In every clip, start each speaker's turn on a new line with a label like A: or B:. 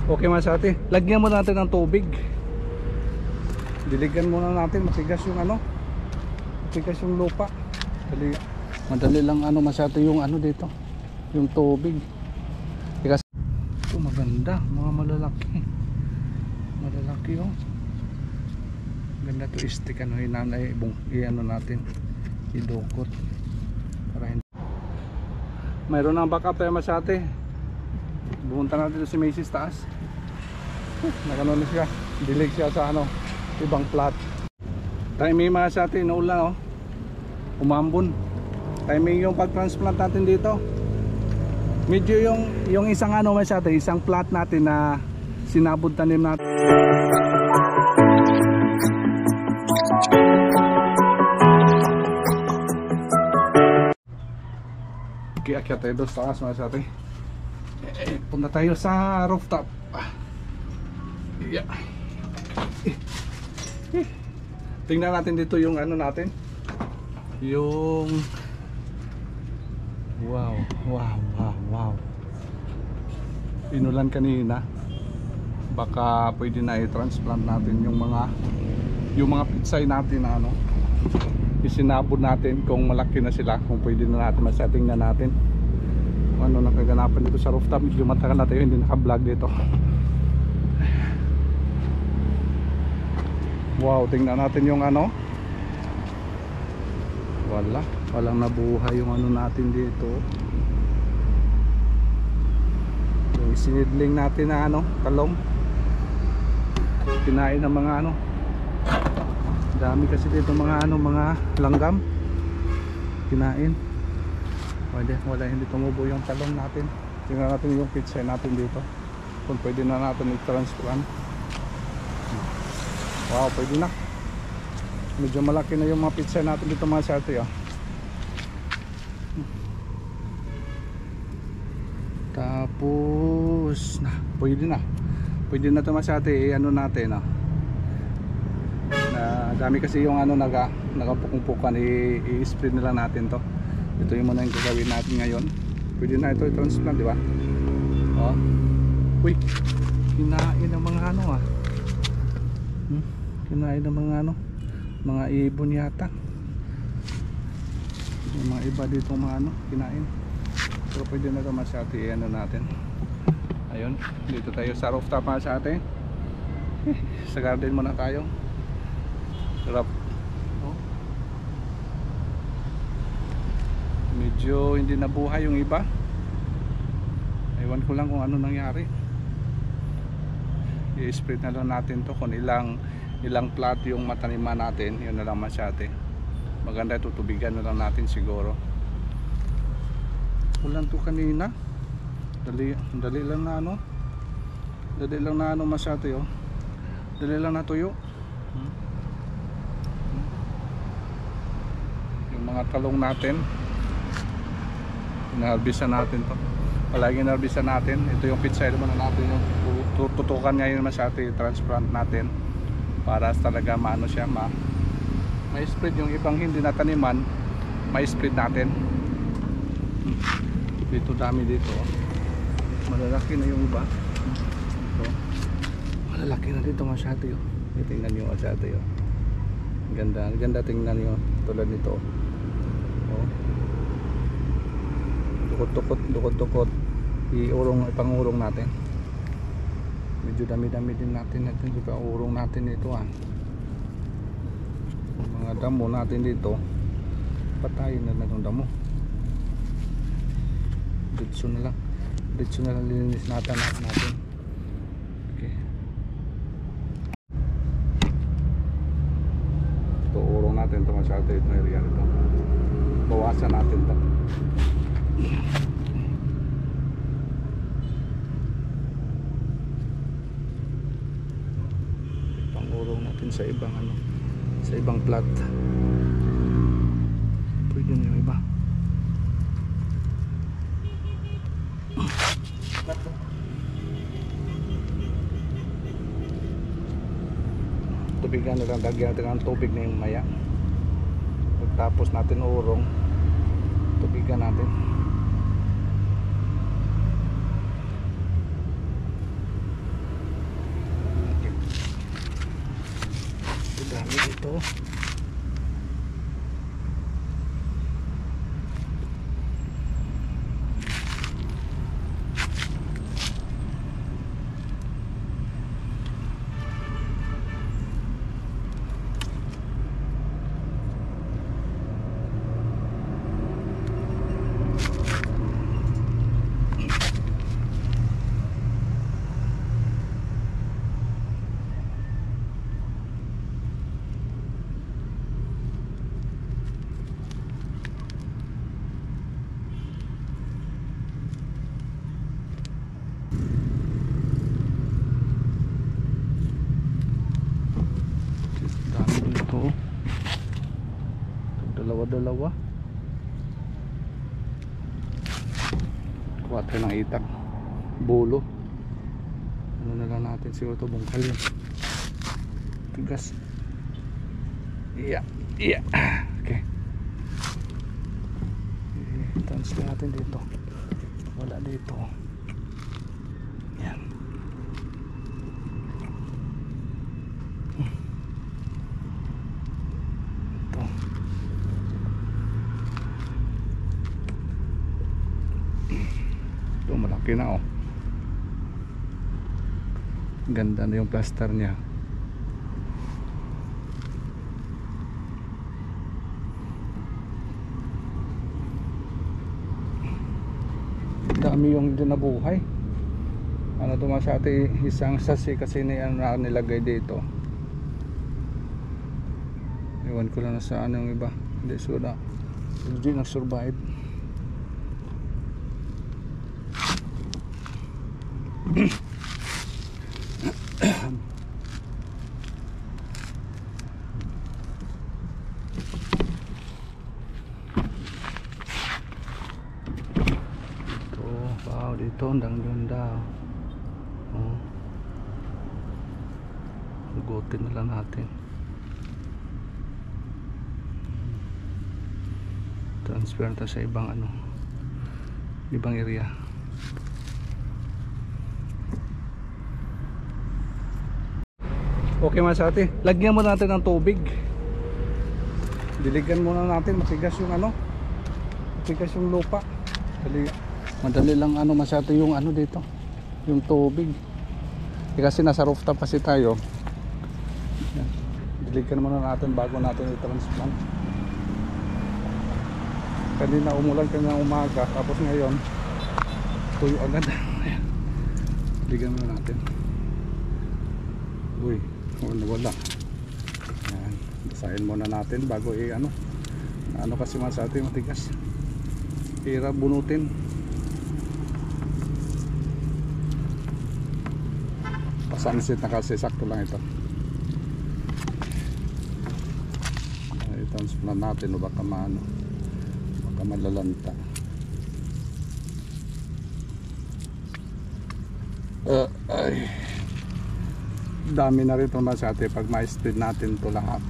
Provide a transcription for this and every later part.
A: Okay mga sati, lagyan muna natin ng tubig. Diligan muna natin, matigas yung ano, matigas yung lupa. Madali lang ano masyado yung ano dito, yung tubig. Tigas. Ito maganda, mga malalaki. Malalaki oh. Ganda to, stick ano hinanay, i-ano natin, idukot para hindi. Mayroon ng backup tayo masyate. Bumunta natin dito si Macy's taas. Nakano na siya, dilig siya sa ano, ibang plot. Timing mga masyate, naulan oh, umambon. Timing yung pag-transplant natin dito. Medyo yung isang ano masyate, isang plot natin na sinabod tanim natin. Kaya tayo doon sa taas mga sate. Punta tayo sa rooftop. Yeah. Tingnan natin dito yung ano natin. Yung wow. Inulan kanina. Baka pwede na i-transplant natin yung mga pitsay natin na ano. Isinabod natin kung malaki na sila, kung pwede na natin masetting na natin ano nakaganapan dito sa rooftop. Medyo matagal na tayo hindi naka-vlog dito. Wow, tingnan natin yung ano, walang nabuhay yung ano natin dito. Yung isinidling natin na ano, talong, kinain ng mga ano, dami kasi dito mga ano, mga langgam kinain. Wala hindi tumubo yung talong natin. Tingnan natin yung pizza natin dito, kung pwede na natin i-transplant. Wow, pwede na. Medyo malaki na yung mga pizza natin dito mga sarte oh. Tapos pwede na ito mga sarte, ano natin oh. Dami kasi yung ano nagapukong-pukan, i-spray na lang natin to. Ito yung muna yung gagawin natin ngayon. Pwede na ito i-transplant, di ba? Oh. Uy, kinain ng mga ano ah. Kinain ng mga ano, mga ibon yata. Yung mga iba dito mga ano, kinain. Pero pwede na ito masyati, ano natin. Ayun, dito tayo sa rooftop masyati. Sa garden muna tayo. Sarap. Oh. Medyo hindi nabuhay yung iba. Ewan ko lang kung ano nangyari. I-spray na lang natin to, kung ilang plot yung mataniman natin, yun na lang masyate. Maganda tutubigan na lang natin siguro. Ulan to kanina. Dali lang na ano. Dali lang na ano masyate oh. Dali lang na tuyo. Yung mga talong natin, inarbisan natin to. Palagi inarbisan natin. Ito yung pizza naman natin, yung tututukan ngayon masyate, transplant natin para talaga maano siya, may spread yung ibang hindi nataniman, may spread natin. Dito dami dito oh. Malalaki na yung iba ito. Malalaki na dito masyado yun. Tingnan nyo masyado yun. Ganda tingnan nyo tulad nito oh. Dukot ipangurong natin. Medyo dami-dami din natin juga urong natin dito ah. Mga damo natin dito, patayin na itong damo. Ditso na lang lilinis natin. Okay. Ito urong natin ito masyado, ito area nito. Bawasan natin ito. Pangurong natin sa ibang ano, sa ibang plot. Pwede na yung iba. Tubigan na lang, lagyan natin ng tubig na yung maya. Pagtapos natin urong, tubigan natin. dito. Dalawa-dalawa. Kuha tayo ng itak. Bolo. Ano na lang natin siguro ito, bungkal yun. Tigas. Yeah. Okay. Transfer natin dito. Wala dito. Yan. Malaki na oh. Ganda na yung plaster niya. Dami yung dyan nabuhay. Ano tumasati isang sasi kasi na nilagay dito. Iwan ko lang na sa ano yung iba. Hindi sura. Hindi nag-survive. Wow, dito ang ganda. Oh. Hugutin na lang natin. Transfer na sa ibang ano, ibang area. Okay mga sati, lagyan mo natin ng tubig. Diligan muna natin, matigas yung ano, matigas yung lupa. Madali lang ano masyado yung ano dito, yung tubig. Kasi nasa rooftop kasi tayo. Diligan muna natin bago natin i-transplant. Kanina umulan kanina umaga, tapos ngayon tuyo agad. Diligan muna natin. Uy, wala. Yan, basahin muna natin bago ano kasi sa atin matigas. Hirap bunutin. Pasansit na kasi sakto lang ito. I-transplant natin o baka maano, baka malalanta. Ay, dami na rito sa atin pag ma-spread natin to lahat.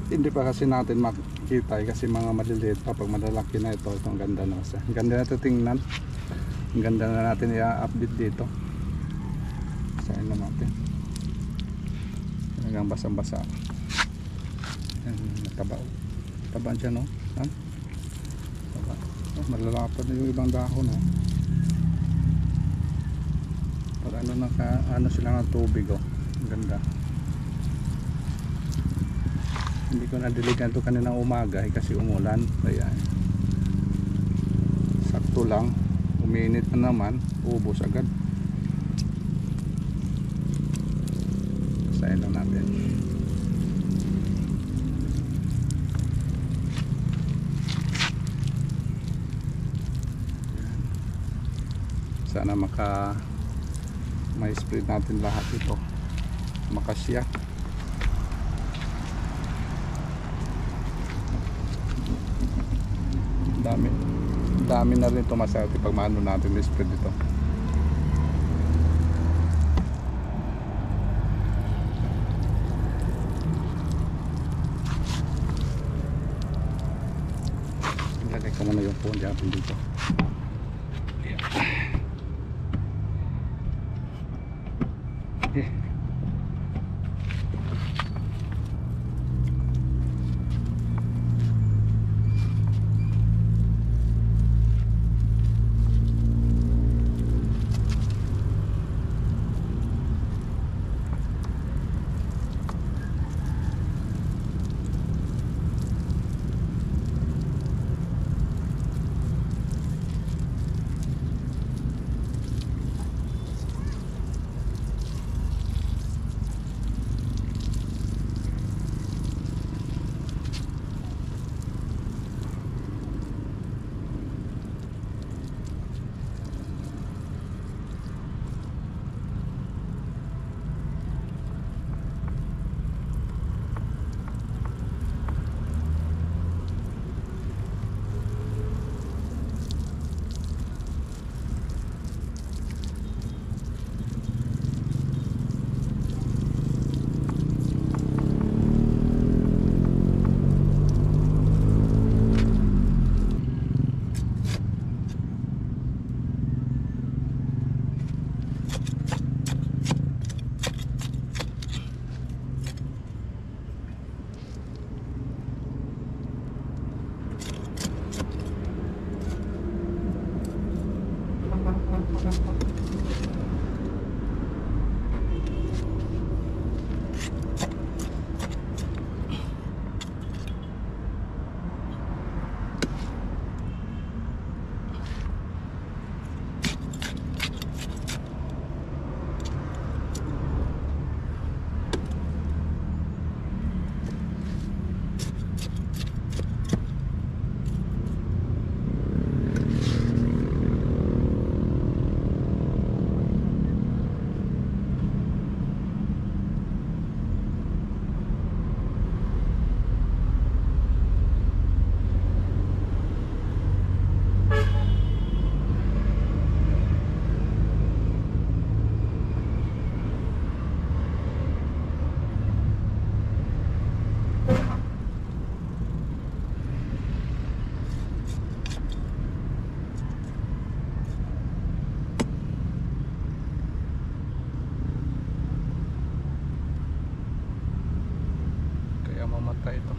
A: Hindi pa kasi natin makikita kasi mga maliliit pa. Pag malalaki na ito, itong ganda na siya. Ang ganda na ito tingnan. Ang ganda na natin i-update dito. Sain na natin. Hanggang basang-basa. Tabaan siya, no? Ha? Taba. Oh, malalapad na yung ibang dahon, no? Pag ano sila ng tubig, oh. Ang ganda. Hindi ko nadiligan ito kaninang umaga kasi umulan. Ayan. Sakto lang. Uminit na naman. Ubos agad. Basahin lang natin. Sana ma-spread natin lahat ito. Makasya. Dami na rin tumasati pag maano natin i-spread ito. Ilagay ko muna yung phone natin dito. ata ito.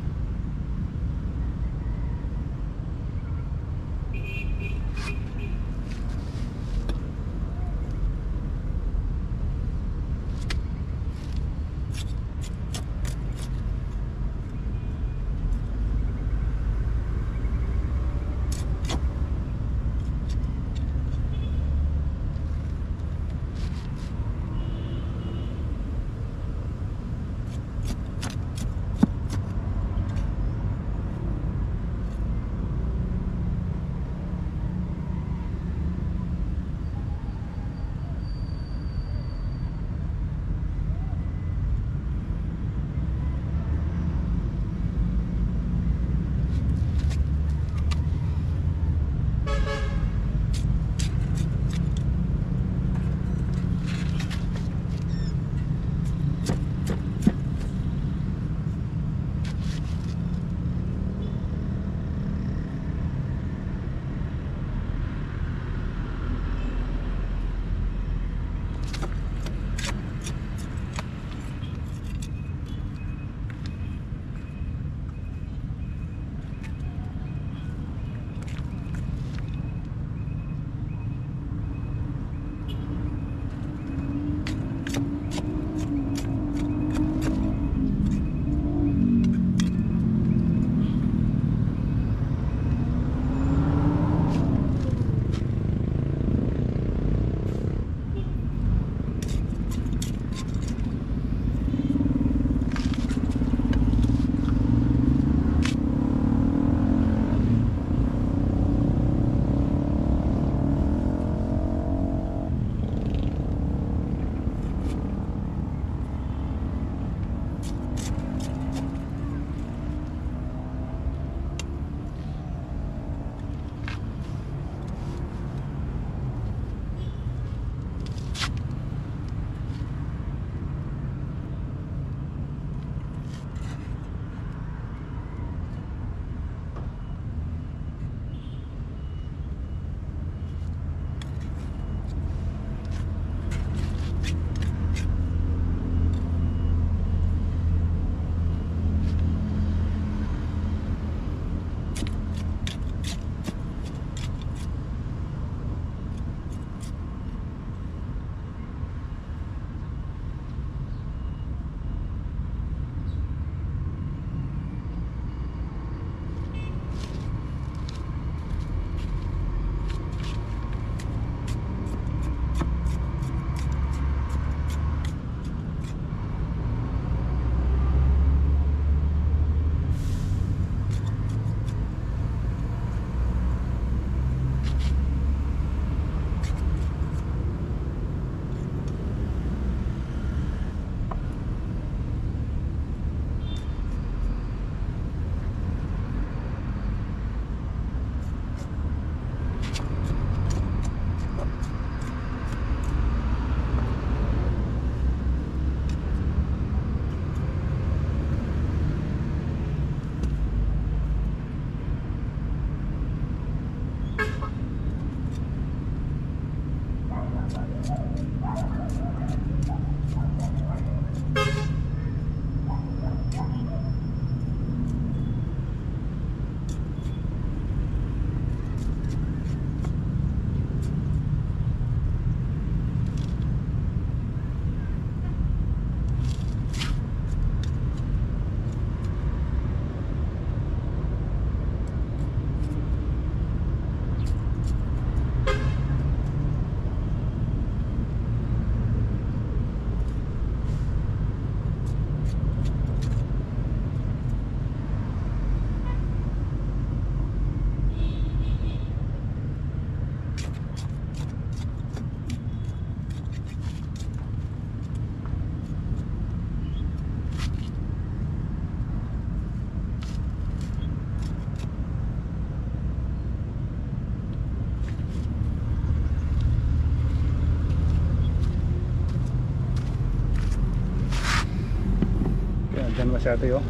A: Dyan masyado yun.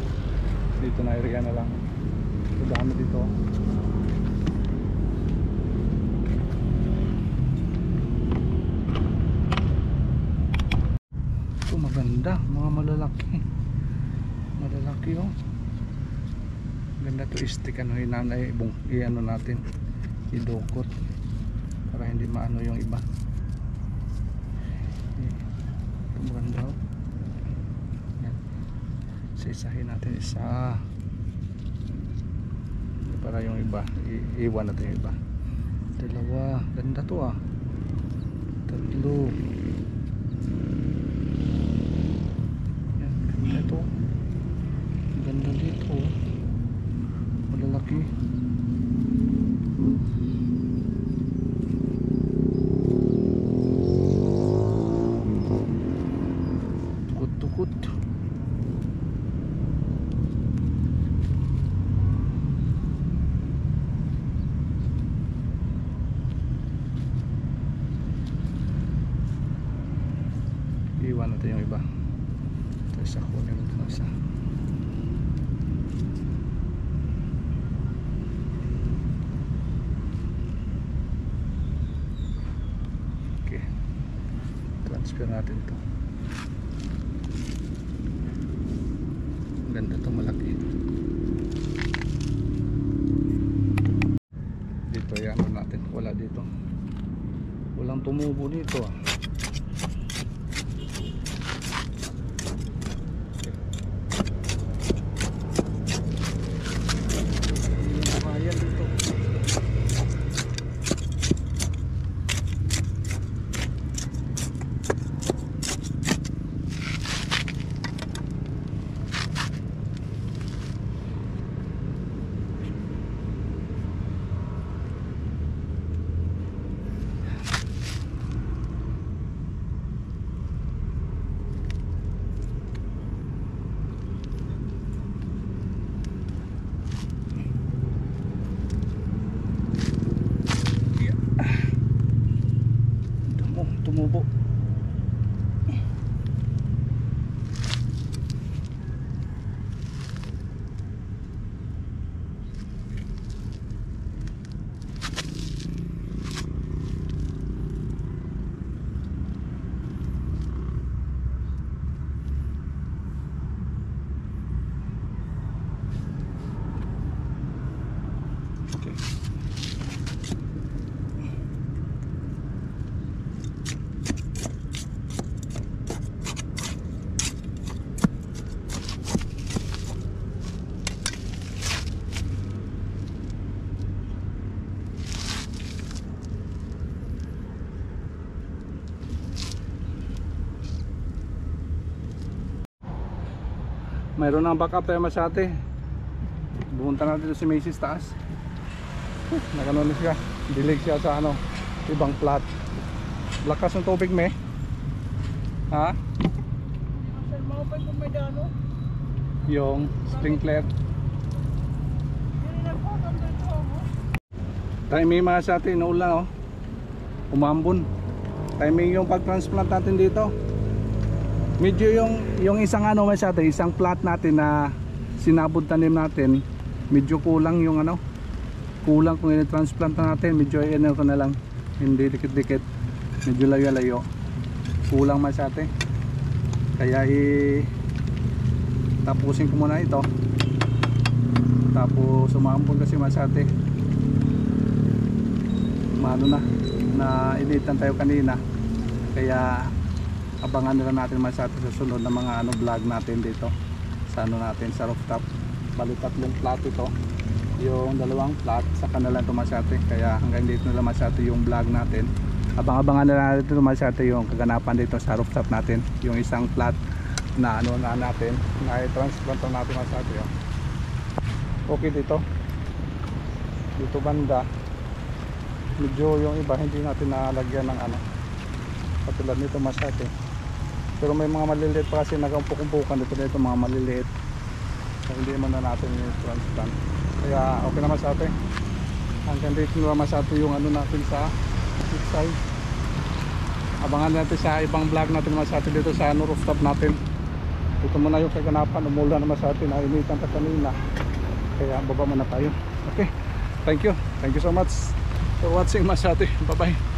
A: Dito na area na lang. Ito dami dito. Ito maganda. Mga malalaki. Malalaki oh. Ganda to stick ano hinanay i-ano natin idukot para hindi maano yung iba. Ito maganda oh. Yan. Isa-isahin natin isa para yung iba iwan natin yung iba. Dalawa, ganda to ah. Tatlo. Yan, ganda to. Ganda dito. Malalaki. Tukot-tukot. Iwan natin yung iba. Tapos ako na yung isa. Okay. Transfer natin to. Ganda to, malaki. Dito yan natin. Wala dito. Walang tumubo dito ah. Tumubo. Okay. Mayroon ng backup tayo masyate. Bumunta natin dito si Macy's taas. Nakanon siya. Dilig siya sa ano, ibang plot. Lakas ng tubig me. Ha? Yung sprinkler. Timing mga sa atin, naulan oh. Umambon. Timing yung pag-transplant natin dito. Medyo yung isang ano man sa atin, isang plot natin na sinabod tanim natin, medyo kulang yung ano, kulang kung i-transplant natin, medyo i-ano na lang, hindi dikit-dikit, medyo layo-layo, kulang man sa atin. Kaya tapusin ko muna ito, tapos umambon kasi man sa atin, maano na initan tayo kanina, kaya abangan nila natin sa atin susunod na mga ano vlog natin dito sa ano natin sa rooftop. Bali tatlong plot ito, yung dalawang plot sa kanila tumasate, kaya hanggang dito nila masate yung vlog natin. Abang-abangan nila natin tumasate yung kaganapan dito sa rooftop natin, yung isang plot na ano na natin na i-transplant natin masate oh. Okay dito banda medyo yung iba hindi natin nalagyan ng ano katulad nito masate. Pero may mga maliliit pa kasi nagumpukan dito mga maliliit. So hindi man na natin yung transplant. Kaya okay naman sa atin. Hanggang dito naman sa atin yung ano natin sa side. Abangan natin sa ibang vlog natin naman sa atin dito sa ano, rooftop natin. Ito muna yung kaganapan. Umulan naman sa atin. Nainitan pa kanina. Kaya baba muna tayo. Okay. Thank you. Thank you so much for watching mas atin. Bye bye.